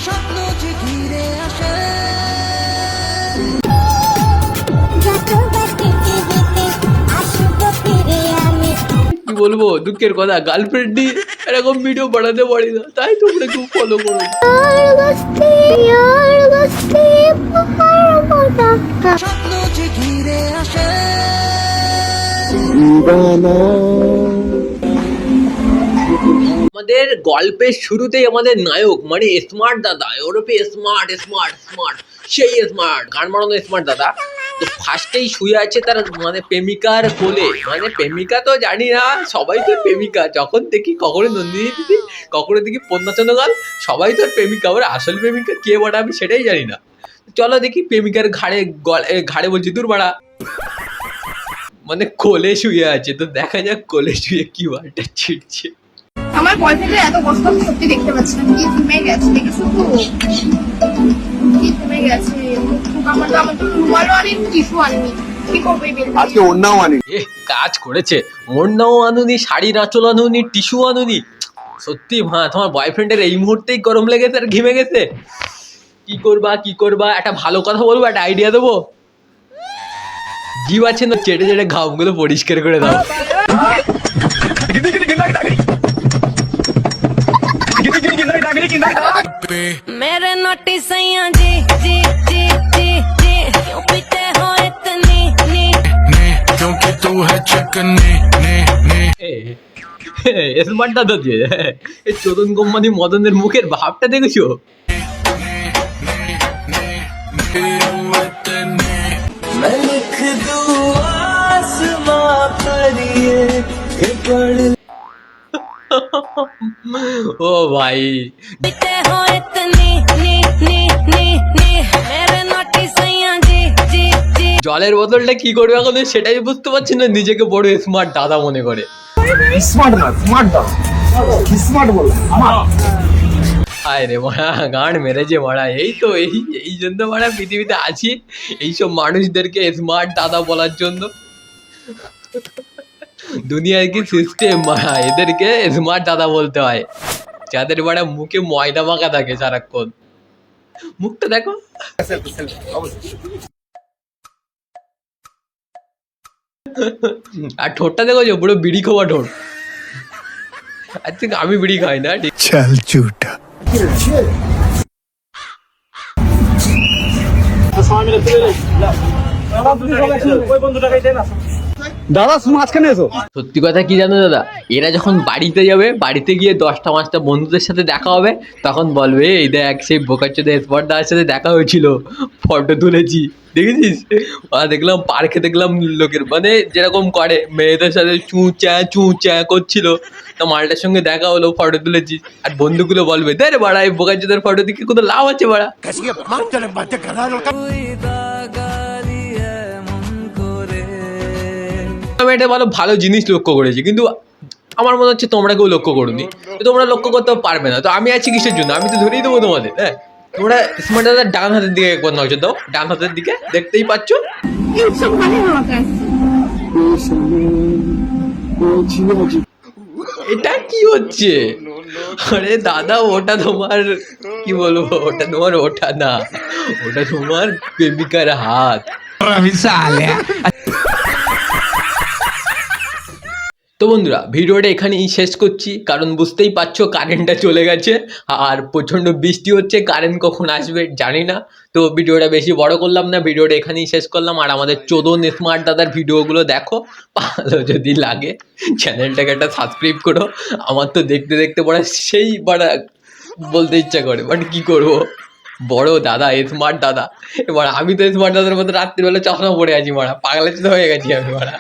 স্বপ্ন যে ঘিরে আসে কি বলবো, দুঃখের কথা, গার্লফ্রেন্ড এরকম ভিডিও বানাতে পারি না, তাই তোমরা একটু ফলো করো। স্বপ্ন যে ঘিরে আসে আমাদের গল্পের শুরুতেই আমাদের নায়ক মানে স্মার্ট দাদা, ওরফে স্মার্ট স্মার্ট স্মার্ট, সেই স্মার্ট, গান মারানো স্মার্ট দাদা, তো ফার্স্টেই শুয়ে আছে তার মানে প্রেমিকার কোলে। মানে প্রেমিকা তো জানি না, সবাই তো প্রেমিকা। যখন দেখি কখনো নন্দিনী দিদি, কখনো দেখি পদ্মাচন্দ্র গাল, সবাই তো প্রেমিকা। ওর আসল প্রেমিকা কে বাড়া আমি সেটাই জানি না। চলো দেখি প্রেমিকার ঘাড়ে বলছি দূর বাড়া, মানে কোলে শুয়ে আছে। তো দেখা যাক কোলে শুয়ে কি বালটা ছিটছে। আমার বয়ফ্রেন্ডের এত কষ্ট আমি সত্যি দেখতে পাচ্ছি না। কি থেমে গেছে, দেখেছো তো কি থেমে গেছে। আমার তো রুমালও আনিনি, টিস্যু আনিনি, কি করবো এই বেল আজকে ওড়নাও আনি। কাজ করেছে, ওড়নাও আনুনি, শাড়ির আঁচল আনুনি, টিস্যু আনুনি। সত্যি মা, তোমার বয়ফ্রেন্ডের এই মুহূর্তেই গরম লেগেছে আর ঘেমে গেছে। কি করবা, একটা ভালো কথা বলবো, একটা আইডিয়া দেবো। জিভ আছে না, চেটে চেটে ঘামগুলো পরিষ্কার করে দাও। मेरे नोटी सैया जी जी जी जी जी क्यों पीते हो इतनी नी क्योंकि तू है चिकनी नी नी স্মার্ট দাদা দিয়ে এই চোদন কোম্পানি মদনের মুখের ভাবটা দেখেছো? ও ভাই, पीते हो इतनी नी नी नी नी मेरे नोटी सैया जी जी जी জলের বোতলটা কি করবে এখন সেটাই বুঝতে পারছি না। নিজেকে বড় স্মার্ট দাদা মনে করে। স্মার্ট না, স্মার্ট দাও, স্মার্ট বলো। আয় রে মারা, গান মেরেছে মারা। এই তো এই জন্য মারা পৃথিবীতে আছি, এইসব মানুষদেরকে স্মার্ট দাদা বলার জন্য। দুনিয়ার কি সিস্টেম মারা, এদেরকে স্মার্ট দাদা বলতে হয়, যাদের মারা মুখে ময়দা মাখা থাকে সারাক্ষণ। মুখটা দেখো, আর ঠোঁটটা দেখো, যে পুরো বিড়ি খাওয়া ঠোঁট। আজকে আমি বিড়ি খাই না, ঠিক चल झूठा দাদা তুমি মাঝখানে এসো। সত্যি কথা কি জানো দাদা, এরা যখন বাড়িতে যাবে, বাড়িতে গিয়ে 10টা-5টা বন্ধুদের সাথে দেখা হবে, তখন বলবে এই দেখ সেই বোকাচোদা স্পর্ধার সাথে দেখা হয়েছিল, ফটো তুলেছি, দেখেছিস? দেখলাম পার্কে, দেখলাম লোকের মানে যেরকম করে মেয়েদের সাথে চু চ্যা করছিল, তা মালটার সঙ্গে দেখা হলো, ফটো তুলেছি। আর বন্ধুগুলো বলবে দে রে বাড়া, এই বোকাচোদার ফটো দিকে কোনো লাভ আছে বাড়া। আমি একটা ভালো জিনিস লক্ষ্য করেছি, কিন্তু আমার মনে হচ্ছে তোমরা কেউ লক্ষ্য করোনি। তো তোমরা লক্ষ্য করতে পারবে না, তো আমি আছি কিসের জন্য? আমি তো ধরেই দেবো তোমাদের। হ্যাঁ, তোমরা স্মার্ট দাদার ডান হাতের দিকে একবার নজর দাও, ডান হাতের দিকে, দেখতেই পাচ্ছ। এইসব মানে আমাকে এটা কি হচ্ছে? আরে দাদা, ওটা তোমার কি বলবো, ওটা তোমার ওটা না, ওটা তোমার প্রেমিকার হাত। তো বন্ধুরা, ভিডিওটা এখানেই শেষ করছি, কারণ বুঝতেই পারছো কারেন্টটা চলে গেছে আর প্রচণ্ড বৃষ্টি হচ্ছে। কারেন্ট কখন আসবে জানি না, তো ভিডিওটা বেশি বড় করলাম না, ভিডিওটা এখানেই শেষ করলাম। আর আমাদের চোদন স্মার্ট দাদার ভিডিওগুলো দেখো, ভালো যদি লাগে চ্যানেলটাকে একটা সাবস্ক্রাইব করো। আমার তো দেখতে দেখতে পড়া সেই বড়া বলতে ইচ্ছা করে, বাট কি করবো, বড় দাদা স্মার্ট দাদা। এবার আমি তো স্মার্ট দাদার মতো রাত্রিবেলা চশমা পড়ে আছি মারা, পাগলের হয়ে গেছি আমি মারা।